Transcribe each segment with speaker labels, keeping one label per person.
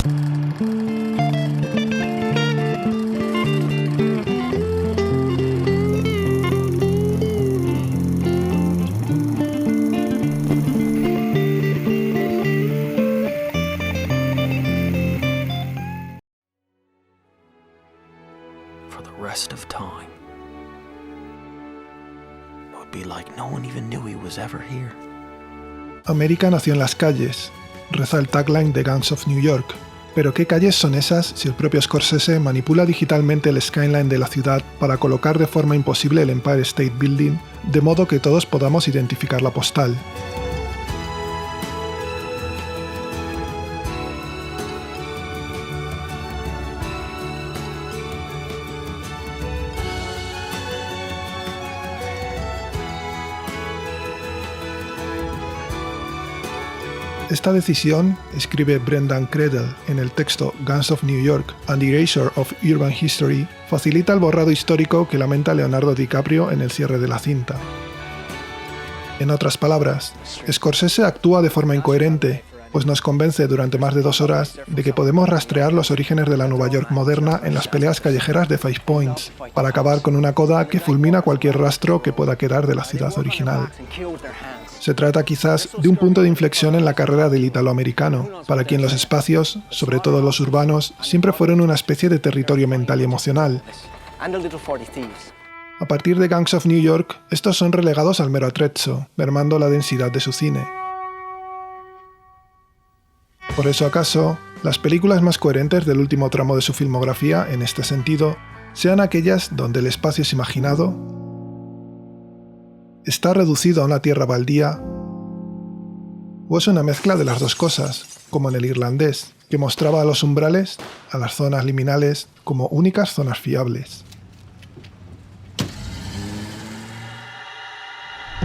Speaker 1: For the rest of time, it would be like no one even knew he was ever here.
Speaker 2: América nació en las calles, reza el tagline de Gangs of New York. Pero ¿qué calles son esas si el propio Scorsese manipula digitalmente el skyline de la ciudad para colocar de forma imposible el Empire State Building, de modo que todos podamos identificar la postal? Esta decisión, escribe Brendan Cradle en el texto Guns of New York and the Erasure of Urban History, facilita el borrado histórico que lamenta Leonardo DiCaprio en el cierre de la cinta. En otras palabras, Scorsese actúa de forma incoherente, pues nos convence durante más de 2 horas de que podemos rastrear los orígenes de la Nueva York moderna en las peleas callejeras de Five Points, para acabar con una coda que fulmina cualquier rastro que pueda quedar de la ciudad original. Se trata quizás de un punto de inflexión en la carrera del italoamericano, para quien los espacios, sobre todo los urbanos, siempre fueron una especie de territorio mental y emocional. A partir de Gangs of New York, estos son relegados al mero atrezzo, mermando la densidad de su cine. Por eso acaso, las películas más coherentes del último tramo de su filmografía, en este sentido, sean aquellas donde el espacio es imaginado, está reducido a una tierra baldía, o es una mezcla de las dos cosas, como en El Irlandés, que mostraba a los umbrales, a las zonas liminales, como únicas zonas fiables.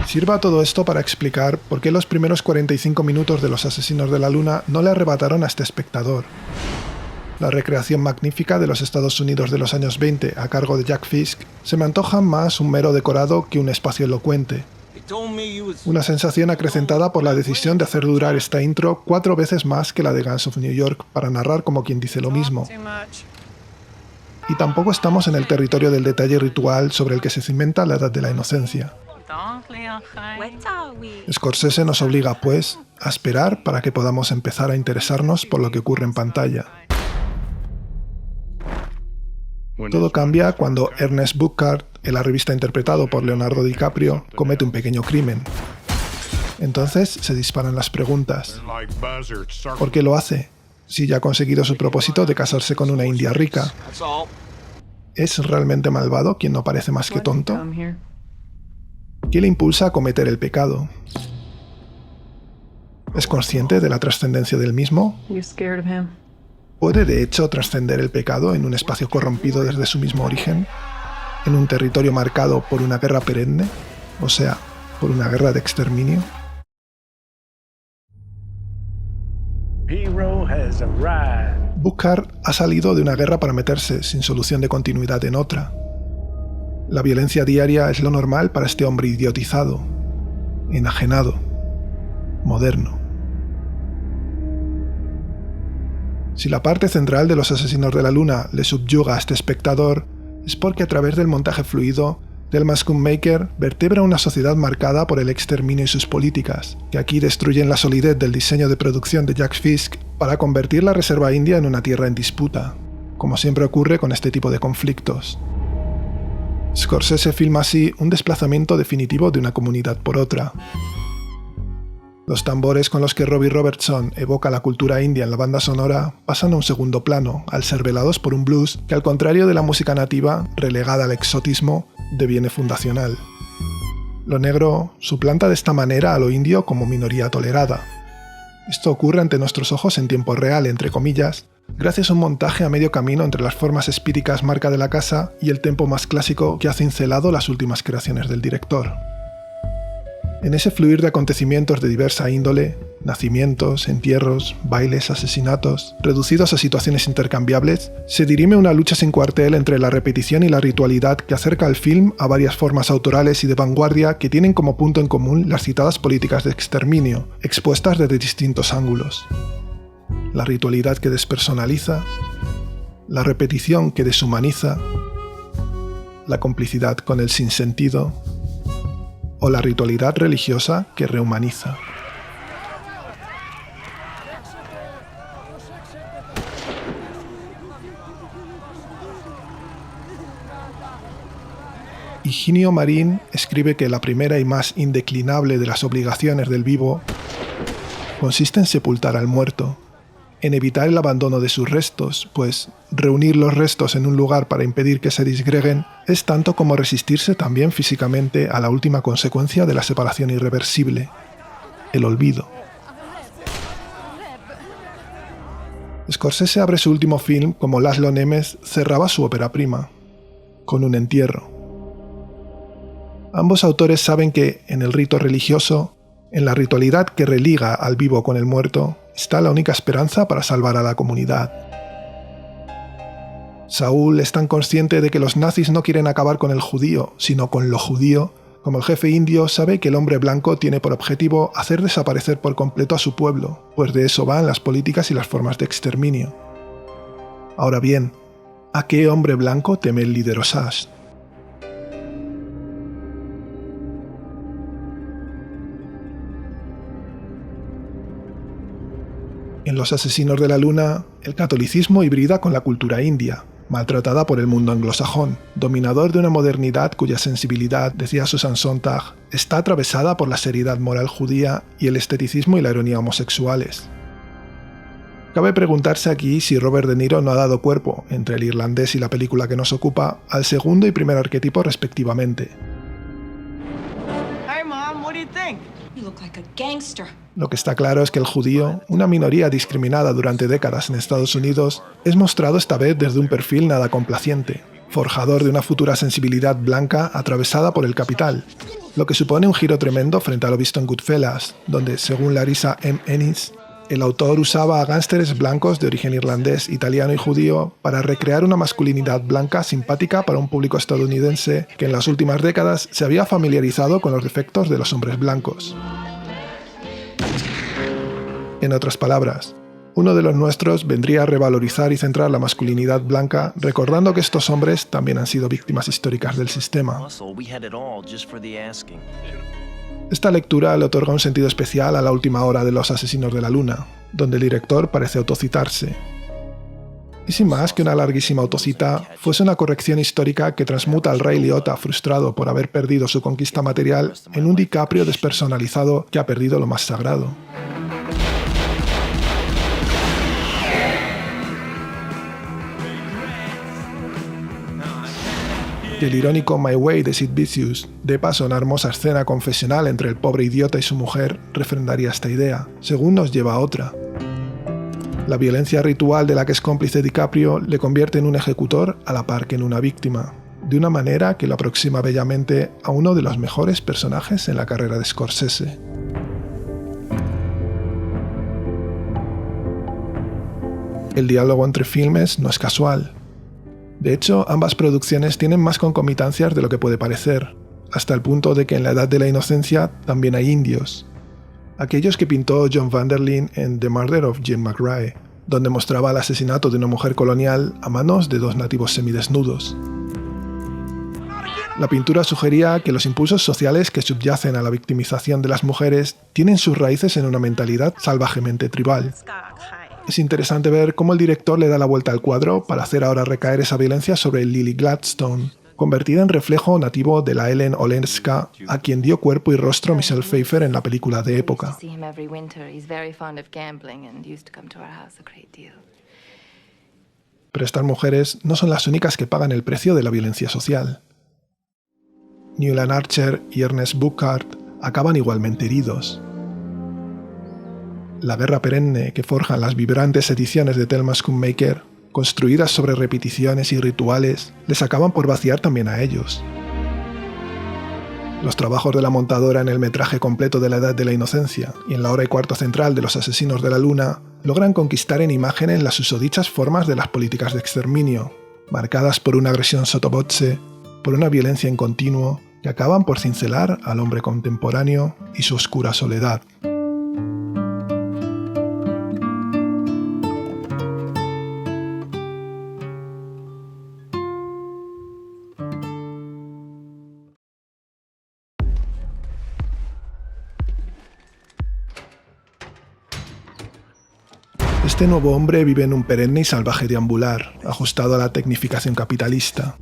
Speaker 2: Sirva todo esto para explicar por qué los primeros 45 minutos de Los Asesinos de la Luna no le arrebataron a este espectador. La recreación magnífica de los Estados Unidos de los años 20 a cargo de Jack Fisk se me antoja más un mero decorado que un espacio elocuente. Una sensación acrecentada por la decisión de hacer durar esta intro 4 veces más que la de Guns of New York para narrar como quien dice lo mismo. Y tampoco estamos en el territorio del detalle ritual sobre el que se cimenta la edad de la inocencia. Scorsese nos obliga, pues, a esperar para que podamos empezar a interesarnos por lo que ocurre en pantalla. Todo cambia cuando Ernest Buckhart, el arribista interpretado por Leonardo DiCaprio, comete un pequeño crimen. Entonces se disparan las preguntas. ¿Por qué lo hace? Si ya ha conseguido su propósito de casarse con una india rica. ¿Es realmente malvado quien no parece más que tonto? ¿Qué le impulsa a cometer el pecado? ¿Es consciente de la trascendencia del mismo? ¿Puede de hecho trascender el pecado en un espacio corrompido desde su mismo origen? ¿En un territorio marcado por una guerra perenne? O sea, por una guerra de exterminio. Buckhart ha salido de una guerra para meterse sin solución de continuidad en otra. La violencia diaria es lo normal para este hombre idiotizado, enajenado, moderno. Si la parte central de Los Asesinos de la Luna le subyuga a este espectador, es porque a través del montaje fluido, Thelma Schoonmaker vertebra una sociedad marcada por el exterminio y sus políticas, que aquí destruyen la solidez del diseño de producción de Jack Fisk para convertir la reserva india en una tierra en disputa, como siempre ocurre con este tipo de conflictos. Scorsese filma así un desplazamiento definitivo de una comunidad por otra. Los tambores con los que Robbie Robertson evoca la cultura india en la banda sonora pasan a un segundo plano, al ser velados por un blues que, al contrario de la música nativa, relegada al exotismo, deviene fundacional. Lo negro suplanta de esta manera a lo indio como minoría tolerada. Esto ocurre ante nuestros ojos en tiempo real, entre comillas, gracias a un montaje a medio camino entre las formas espíricas marca de la casa y el tempo más clásico que ha cincelado las últimas creaciones del director. En ese fluir de acontecimientos de diversa índole, nacimientos, entierros, bailes, asesinatos, reducidos a situaciones intercambiables, se dirime una lucha sin cuartel entre la repetición y la ritualidad que acerca al film a varias formas autorales y de vanguardia que tienen como punto en común las citadas políticas de exterminio, expuestas desde distintos ángulos. la ritualidad que despersonaliza, la repetición que deshumaniza, la complicidad con el sinsentido o la ritualidad religiosa que rehumaniza. Higinio Marín escribe que la primera y más indeclinable de las obligaciones del vivo consiste en sepultar al muerto, en evitar el abandono de sus restos, pues reunir los restos en un lugar para impedir que se disgreguen es tanto como resistirse también físicamente a la última consecuencia de la separación irreversible, el olvido. Scorsese abre su último film como Laszlo Nemes cerraba su ópera prima, con un entierro. Ambos autores saben que, en el rito religioso, en la ritualidad que religa al vivo con el muerto, está la única esperanza para salvar a la comunidad. Saúl es tan consciente de que los nazis no quieren acabar con el judío, sino con lo judío, como el jefe indio sabe que el hombre blanco tiene por objetivo hacer desaparecer por completo a su pueblo, pues de eso van las políticas y las formas de exterminio. Ahora bien, ¿a qué hombre blanco teme el líder Osage? En Los asesinos de la luna, el catolicismo hibrida con la cultura india, maltratada por el mundo anglosajón, dominador de una modernidad cuya sensibilidad, decía Susan Sontag, está atravesada por la seriedad moral judía y el esteticismo y la ironía homosexuales. Cabe preguntarse aquí si Robert De Niro no ha dado cuerpo, entre el irlandés y la película que nos ocupa, al segundo y primer arquetipo respectivamente.
Speaker 3: Hey Mom, what do you think?
Speaker 4: You look like a gangster.
Speaker 2: Lo que está claro es que el judío, una minoría discriminada durante décadas en Estados Unidos, es mostrado esta vez desde un perfil nada complaciente, forjador de una futura sensibilidad blanca atravesada por el capital, lo que supone un giro tremendo frente a lo visto en Goodfellas, donde, según Larissa M. Ennis, el autor usaba a gánsteres blancos de origen irlandés, italiano y judío para recrear una masculinidad blanca simpática para un público estadounidense que en las últimas décadas se había familiarizado con los defectos de los hombres blancos. En otras palabras, uno de los nuestros vendría a revalorizar y centrar la masculinidad blanca, recordando que estos hombres también han sido víctimas históricas del sistema. Esta lectura le otorga un sentido especial a la última hora de Los asesinos de la luna, donde el director parece autocitarse. Y sin más que una larguísima autocita, fuese una corrección histórica que transmuta al Ray Liotta frustrado por haber perdido su conquista material en un DiCaprio despersonalizado que ha perdido lo más sagrado. Y el irónico My Way de Sid Vicious, de paso una hermosa escena confesional entre el pobre idiota y su mujer, refrendaría esta idea, según nos lleva a otra. La violencia ritual de la que es cómplice DiCaprio le convierte en un ejecutor a la par que en una víctima, de una manera que lo aproxima bellamente a uno de los mejores personajes en la carrera de Scorsese. El diálogo entre filmes no es casual. De hecho, ambas producciones tienen más concomitancias de lo que puede parecer, hasta el punto de que en la Edad de la Inocencia también hay indios. Aquellos que pintó John Vanderlyn en The Murder of Jim McRae, donde mostraba el asesinato de una mujer colonial a manos de dos nativos semidesnudos. La pintura sugería que los impulsos sociales que subyacen a la victimización de las mujeres tienen sus raíces en una mentalidad salvajemente tribal. Es interesante ver cómo el director le da la vuelta al cuadro para hacer ahora recaer esa violencia sobre Lily Gladstone, convertida en reflejo nativo de la Ellen Olenska, a quien dio cuerpo y rostro Michelle Pfeiffer en la película de época. Pero estas mujeres no son las únicas que pagan el precio de la violencia social. Newland Archer y Ernest Buckhart acaban igualmente heridos. La guerra perenne que forjan las vibrantes ediciones de Thelma Schoonmaker, construidas sobre repeticiones y rituales, les acaban por vaciar también a ellos. Los trabajos de la montadora en el metraje completo de la Edad de la Inocencia y en la hora y cuarto central de Los asesinos de la luna logran conquistar en imágenes las susodichas formas de las políticas de exterminio, marcadas por una agresión sotto voce, por una violencia en continuo, que acaban por cincelar al hombre contemporáneo y su oscura soledad. Este nuevo hombre vive en un perenne y salvaje deambular, ajustado a la tecnificación capitalista.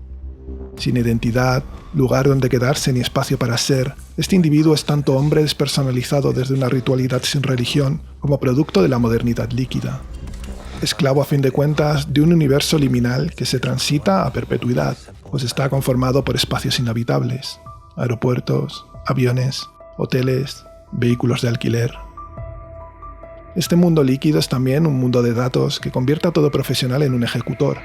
Speaker 2: Sin identidad, lugar donde quedarse ni espacio para ser, este individuo es tanto hombre despersonalizado desde una ritualidad sin religión como producto de la modernidad líquida. Esclavo a fin de cuentas de un universo liminal que se transita a perpetuidad, pues está conformado por espacios inhabitables, aeropuertos, aviones, hoteles, vehículos de alquiler. Este mundo líquido es también un mundo de datos que convierte a todo profesional en un ejecutor.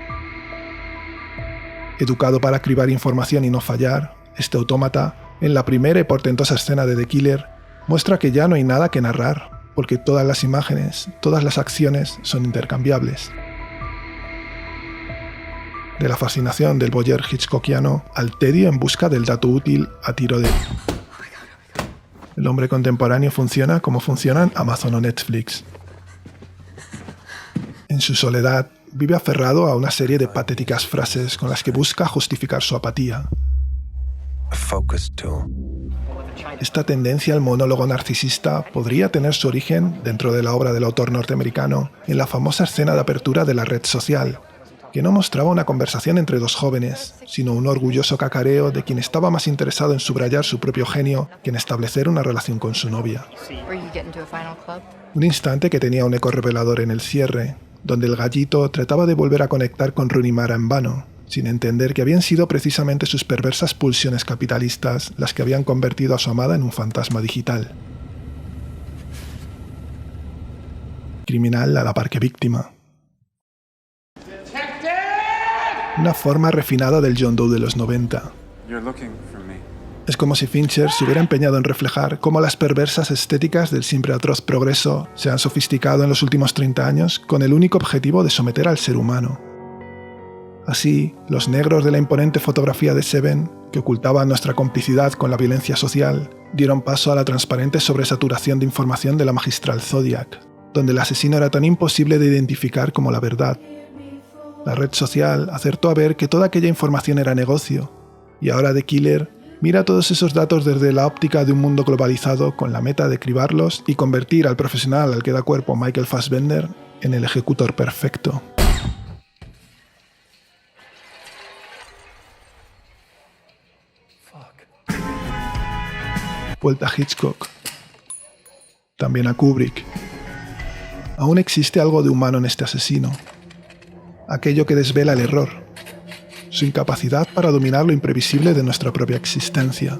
Speaker 2: Educado para cribar información y no fallar, este autómata, en la primera y portentosa escena de The Killer, muestra que ya no hay nada que narrar, porque todas las imágenes, todas las acciones son intercambiables. De la fascinación del voyeur hitchcockiano al tedio en busca del dato útil a tiro de... El hombre contemporáneo funciona como funcionan Amazon o Netflix. En su soledad, vive aferrado a una serie de patéticas frases con las que busca justificar su apatía. Esta tendencia al monólogo narcisista podría tener su origen dentro de la obra del autor norteamericano en la famosa escena de apertura de la red social, que no mostraba una conversación entre dos jóvenes, sino un orgulloso cacareo de quien estaba más interesado en subrayar su propio genio que en establecer una relación con su novia. Un instante que tenía un eco revelador en el cierre, donde el gallito trataba de volver a conectar con Rooney Mara en vano, sin entender que habían sido precisamente sus perversas pulsiones capitalistas las que habían convertido a su amada en un fantasma digital. Criminal a la par que víctima. Una forma refinada del John Doe de los 90. Es como si Fincher se hubiera empeñado en reflejar cómo las perversas estéticas del siempre atroz progreso se han sofisticado en los últimos 30 años con el único objetivo de someter al ser humano. Así, los negros de la imponente fotografía de Seven, que ocultaban nuestra complicidad con la violencia social, dieron paso a la transparente sobresaturación de información de la magistral Zodiac, donde el asesino era tan imposible de identificar como la verdad. La red social acertó a ver que toda aquella información era negocio, y ahora The Killer mira todos esos datos desde la óptica de un mundo globalizado con la meta de cribarlos y convertir al profesional al que da cuerpo Michael Fassbender en el ejecutor perfecto. Vuelta a Hitchcock. También a Kubrick. Aún existe algo de humano en este asesino. Aquello que desvela el error. Su incapacidad para dominar lo imprevisible de nuestra propia existencia.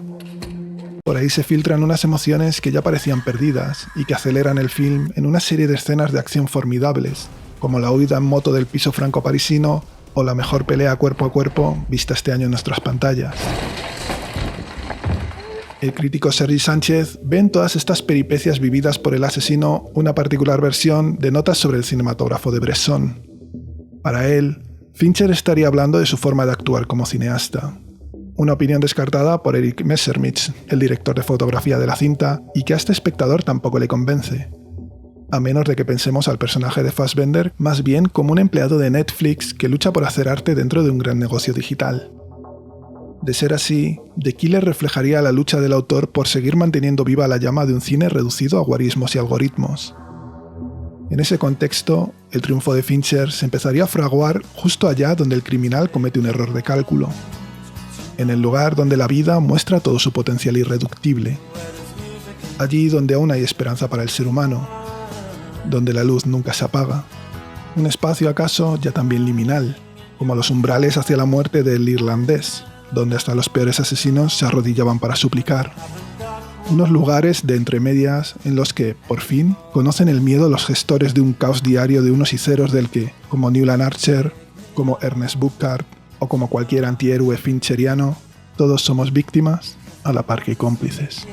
Speaker 2: Por ahí se filtran unas emociones que ya parecían perdidas y que aceleran el film en una serie de escenas de acción formidables, como la huida en moto del piso franco-parisino o la mejor pelea cuerpo a cuerpo vista este año en nuestras pantallas. El crítico Sergi Sánchez ve en todas estas peripecias vividas por el asesino una particular versión de notas sobre el cinematógrafo de Bresson. Para él, Fincher estaría hablando de su forma de actuar como cineasta. Una opinión descartada por Eric Messerschmidt, el director de fotografía de la cinta, y que a este espectador tampoco le convence. A menos de que pensemos al personaje de Fassbender más bien como un empleado de Netflix que lucha por hacer arte dentro de un gran negocio digital. De ser así, The Killer reflejaría la lucha del autor por seguir manteniendo viva la llama de un cine reducido a guarismos y algoritmos. En ese contexto, el triunfo de Fincher se empezaría a fraguar justo allá donde el criminal comete un error de cálculo. En el lugar donde la vida muestra todo su potencial irreductible. Allí donde aún hay esperanza para el ser humano. Donde la luz nunca se apaga. Un espacio acaso ya también liminal, como los umbrales hacia la muerte del irlandés, donde hasta los peores asesinos se arrodillaban para suplicar. Unos lugares de entremedias en los que, por fin, conocen el miedo los gestores de un caos diario de unos y ceros del que, como Newland Archer, como Ernest Buckhart o como cualquier antihéroe fincheriano, todos somos víctimas a la par que cómplices.